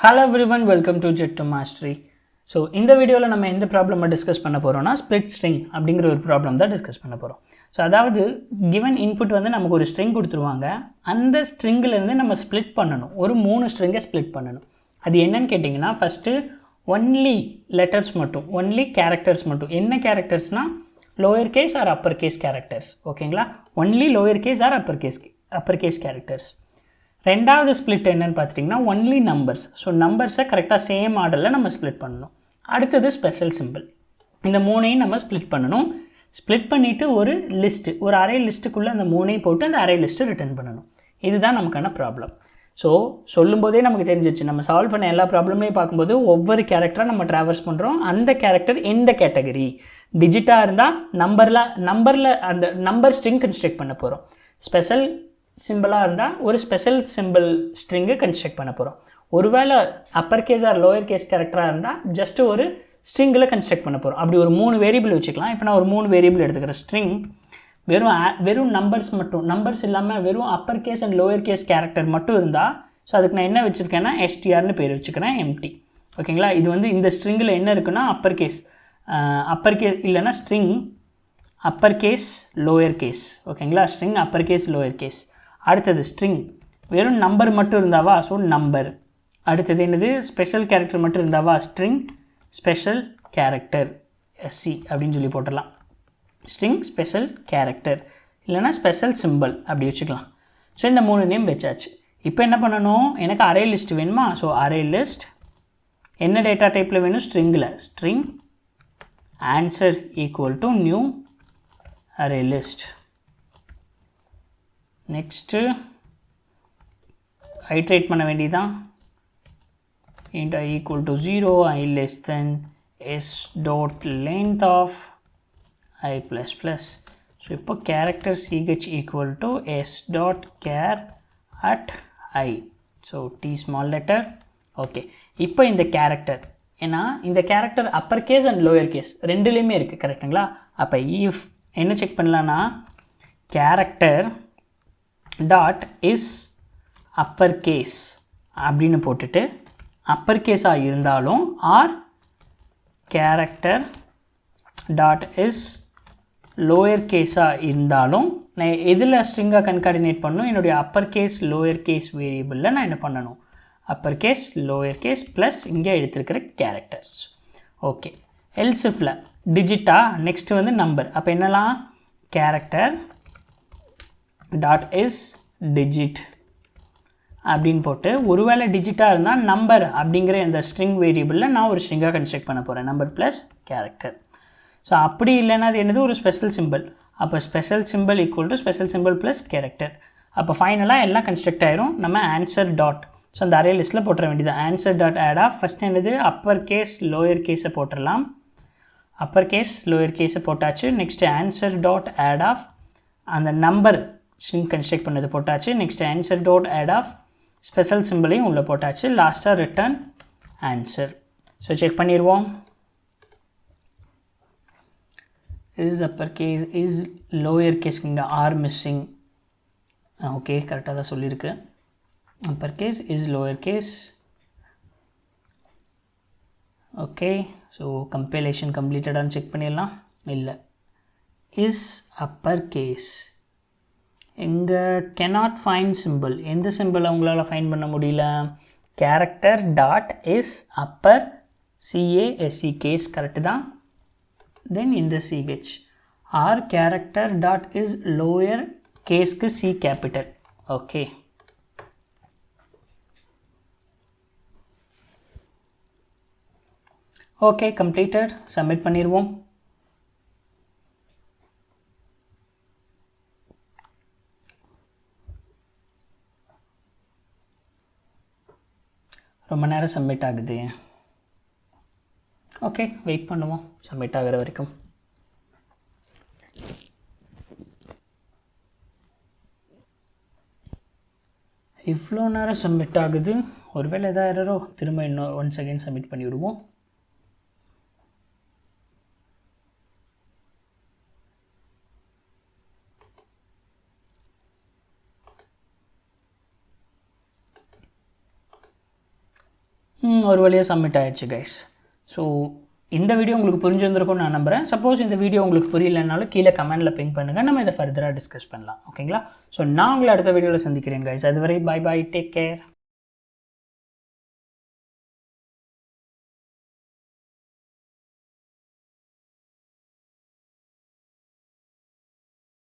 Hello everyone, welcome to Jet to Mastery. So இந்த வீடியோவில் நம்ம எந்த ப்ராப்ளமை டிஸ்கஸ் பண்ண போகிறோம்னா ஸ்ப்ளிட் ஸ்ட்ரிங் அப்படிங்கிற ஒரு ப்ராப்ளம் தான் டிஸ்கஸ் பண்ண போகிறோம். ஸோ அதாவது கிவன் இன்புட் வந்து நமக்கு ஒரு ஸ்ட்ரிங் கொடுத்துருவாங்க. அந்த ஸ்ட்ரிங்கிலேருந்து நம்ம ஸ்ப்ளிட் பண்ணணும், ஒரு 3 ஸ்ட்ரிங்கை ஸ்ப்ளிட் பண்ணணும். அது என்னன்னு கேட்டிங்கன்னா ஃபஸ்ட்டு ஒன்லி லெட்டர்ஸ் மட்டும், ஒன்லி கேரக்டர்ஸ் மட்டும். என்ன கேரக்டர்ஸ்னால் lower case or upper case characters. ஓகேங்களா, only lower case or upper case characters. ரெண்டாவது ஸ்ப்ளிட் என்னன்னு பார்த்துட்டிங்கன்னா ஒன்லி நம்பர்ஸ். ஸோ நம்பர்ஸை கரெக்டாக சேம் ஆர்டரில் நம்ம ஸ்ப்ளிட் பண்ணணும். அடுத்தது ஸ்பெஷல் சிம்பிள். இந்த 3ஐயும் நம்ம ஸ்ப்ளிட் பண்ணணும். ஸ்ப்ளிட் பண்ணிவிட்டு ஒரு லிஸ்ட்டு, ஒரு அரே லிஸ்ட்டுக்குள்ளே அந்த 3ஐயும் போட்டு அந்த அரே லிஸ்ட்டு ரிட்டர்ன் பண்ணணும். இதுதான் நமக்கான ப்ராப்ளம். ஸோ சொல்லும்போதே நமக்கு தெரிஞ்சிச்சு, நம்ம சால்வ் பண்ண எல்லா ப்ராப்ளமையும் பார்க்கும்போது ஒவ்வொரு கேரக்டராக நம்ம ட்ராவர்ஸ் பண்ணுறோம். அந்த கேரக்டர் எந்த கேட்டகரி, டிஜிட்டாக இருந்தால் நம்பரில் அந்த நம்பர் ஸ்ட்ரிங் கன்ஸ்ட்ரக்ட் பண்ண போகிறோம். ஸ்பெஷல் சிம்பிளாக இருந்தால் ஒரு ஸ்பெஷல் சிம்பிள் ஸ்ட்ரிங்கு கன்ஸ்ட்ரக்ட் பண்ண போகிறோம். ஒருவேளை upper case or lower case கேரக்டராக இருந்தால் ஜஸ்ட் ஒரு ஸ்ட்ரிங்கில் கன்ஸ்ட்ரக்ட் பண்ண போகிறோம். அப்படி ஒரு 3 வேரியபிள் வச்சுக்கலாம். இப்போ நான் ஒரு 3 வேரியபிள் எடுத்துக்கிறேன். ஸ்ட்ரிங் வெறும் நம்பர்ஸ் மட்டும், நம்பர்ஸ் இல்லாமல் வெறும் upper case and lower case character மட்டும் இருந்தால், ஸோ அதுக்கு நான் என்ன வச்சுருக்கேன்னா எஸ்டிஆர்னு பேர் வச்சுக்கிறேன், எம்டி. ஓகேங்களா, இது வந்து இந்த ஸ்ட்ரிங்கில் என்ன இருக்குன்னா அப்பர் கேஸ் இல்லைன்னா string upper case lower case. ஓகேங்களா, string upper case lower case. அடுத்தது ஸ்ட்ரிங் வெறும் நம்பர் மட்டும் இருந்தாவா, ஸோ நம்பர். அடுத்தது என்னது, ஸ்பெஷல் கேரக்டர் மட்டும் இருந்தாவா, ஸ்ட்ரிங் ஸ்பெஷல் கேரக்டர் எஸ்சி அப்படின்னு சொல்லி போட்டுடலாம். ஸ்ட்ரிங் ஸ்பெஷல் கேரக்டர் இல்லைனா ஸ்பெஷல் சிம்பிள் அப்படி வச்சுக்கலாம். ஸோ இந்த 3 நேம் வச்சாச்சு. இப்போ என்ன பண்ணணும், எனக்கு அரே லிஸ்ட் வேணுமா. ஸோ அரே லிஸ்ட் என்ன டேட்டா டைப்பில் வேணும், ஸ்ட்ரிங்கில். String answer equal to new array list. Next iterate பண்ண வேண்டியதான். int I equal to 0, I less than s dot length of I plus plus. So இப்போ character ch equal to s dot char at I. So t small letter. Okay, இப்போ இந்த character, ஏன்னா இந்த character upper case and lower case ரெண்டுலேயுமே இருக்குது. கரெக்டுங்களா, அப்போ if என்ன செக் பண்ணலான்னா character dot is upper case அப்படின்னு போட்டுட்டு, அப்பர் கேஸாக இருந்தாலும் or character dot is lower கேஸாக இருந்தாலும் நான் எதில் ஸ்ட்ரிங்காக கன்கார்டினேட் பண்ணணும், என்னுடைய அப்பர் கேஸ் லோயர் கேஸ் வேரியபிளில் நான் என்ன பண்ணணும், upper case lower case plus இங்கே எடுத்துருக்கிற கேரக்டர்ஸ். ஓகே, எல்சிஃபில் டிஜிட்டா, நெக்ஸ்ட் வந்து நம்பர். அப்போ என்னலாம் கேரக்டர் டாட் இஸ் டிஜிட் அப்படின்னு போட்டு, ஒருவேளை டிஜிட்டாக இருந்தால் நம்பர் அப்படிங்கிற இந்த ஸ்ட்ரிங் வேரியபிளில் நான் ஒரு ஸ்ட்ரிங்காக கன்ஸ்ட்ரக்ட் பண்ண போகிறேன், நம்பர் ப்ளஸ் கேரக்டர். ஸோ அப்படி இல்லைன்னா அது என்னது, ஒரு ஸ்பெஷல் சிம்பிள். அப்போ special symbol equal to special symbol plus character. அப்போ ஃபைனலாக எல்லாம் கன்ஸ்ட்ரக்ட் ஆயிரும். நம்ம ஆன்சர் டாட், ஸோ அந்த அரே லிஸ்ட்டில் போட்டுற வேண்டியது. Answer dot add of first என்னது அப்பர் கேஸ் லோயர் கேஸை போட்டுடலாம். அப்பர் கேஸ் லோயர் கேஸை போட்டாச்சு. Next answer dot add of அந்த நம்பர் ஸ்ட்ரிங் கன்ஸ்ட்ரக்ட் பண்ணது போட்டாச்சு. Next answer dot add of special சிம்பிளையும் உள்ளே போட்டாச்சு. லாஸ்ட்டாக ரிட்டர்ன் ஆன்சர். ஸோ செக் பண்ணிடுவோம். Is upper case, is lower case, இங்கே ஆர் மிஸ்ஸிங். ஓகே, கரெக்டாக தான் சொல்லியிருக்கு. Upper case is lower case. Okay, so compilation கம்ப்ளீட்டடான்னு செக் பண்ணிடலாம். இல்லை, இஸ் அப்பர் கேஸ். இங்கே cannot find symbol, எந்த சிம்பிளை உங்களால் ஃபைண்ட் பண்ண முடியல. Character dot is upper CASE case correct தான். தென் இந்த CH or character dot is lower கேஸ்க்கு C capital. Okay, okay completed. Submit பண்ணிடுவோம். ரொம்ப நேரம் சப்மிட் ஆகுது. ஓகே, வெயிட் பண்ணுவோம் சப்மிட் ஆகிற வரைக்கும். இவ்வளோ நேரம் சப்மிட் ஆகுது, ஒருவேளை எதாவது எரரோ, திரும்ப இன்னும் ஒன்ஸ் அகைன் சப்மிட் பண்ணிவிடுவோம். ஒரு வழியாக சப்மிட் ஆயிடுச்சு கைஸ். ஸோ இந்த வீடியோ உங்களுக்கு புரிஞ்சிருந்திருக்கும்னு நான் நம்புகிறேன். சப்போஸ் இந்த வீடியோ உங்களுக்கு புரியலனாலும் கீழே கமெண்ட்டில் பின் பண்ணுங்கள், நம்ம இதை ஃபர்தராக டிஸ்கஸ் பண்ணலாம். ஓகேங்களா? ஸோ நான் உங்களை அடுத்த வீடியோவில் சந்திக்கிறேன் கைஸ். அதுவரை பை பாய், டேக் கேர்.